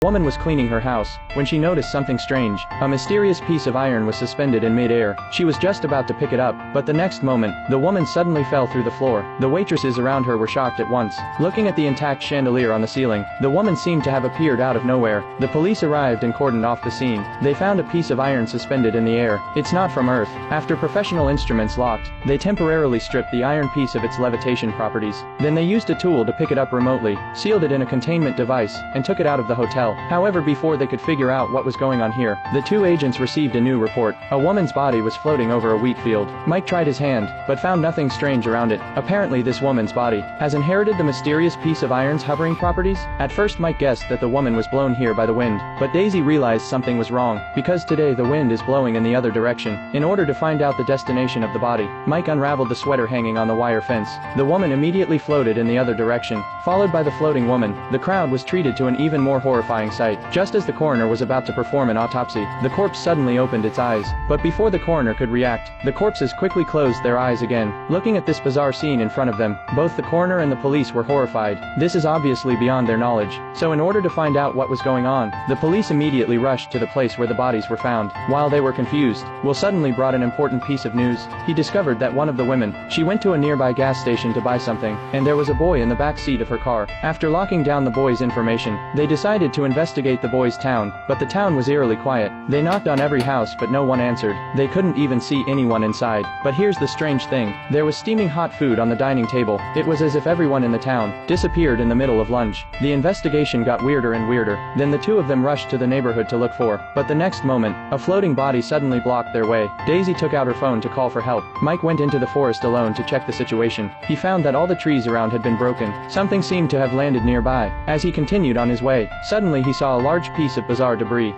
The woman was cleaning her house when she noticed something strange. A mysterious piece of iron was suspended in mid-air. She was just about to pick it up, but the next moment, the woman suddenly fell through the floor. The waitresses around her were shocked at once. Looking at the intact chandelier on the ceiling, the woman seemed to have appeared out of nowhere. The police arrived and cordoned off the scene. They found a piece of iron suspended in the air. It's not from Earth. After professional instruments locked, they temporarily stripped the iron piece of its levitation properties. Then they used a tool to pick it up remotely, sealed it in a containment device, and took it out of the hotel. However, before they could figure out what was going on here, the two agents received a new report. A woman's body was floating over a wheat field. Mike tried his hand, but found nothing strange around it. Apparently this woman's body has inherited the mysterious piece of iron's hovering properties. At first Mike guessed that the woman was blown here by the wind, but Daisy realized something was wrong, because today the wind is blowing in the other direction. In order to find out the destination of the body, Mike unraveled the sweater hanging on the wire fence. The woman immediately floated in the other direction, followed by the floating woman. The crowd was treated to an even more horrifying sight. Just as the coroner was about to perform an autopsy, the corpse suddenly opened its eyes. But before the coroner could react, the corpses quickly closed their eyes again. Looking at this bizarre scene in front of them, both the coroner and the police were horrified. This is obviously beyond their knowledge. So in order to find out what was going on, the police immediately rushed to the place where the bodies were found. While they were confused, Will suddenly brought an important piece of news. He discovered that one of the women, she went to a nearby gas station to buy something, and there was a boy in the back seat of her car. After locking down the boy's information, they decided to investigate the boy's town, but the town was eerily quiet. They knocked on every house but no one answered. They couldn't even see anyone inside. But here's the strange thing. There was steaming hot food on the dining table. It was as if everyone in the town disappeared in the middle of lunch. The investigation got weirder and weirder. Then the two of them rushed to the neighborhood to look for, but the next moment, a floating body suddenly blocked their way. Daisy took out her phone to call for help. Mike went into the forest alone to check the situation. He found that all the trees around had been broken. Something seemed to have landed nearby. As he continued on his way, suddenly he saw a large piece of bizarre debris.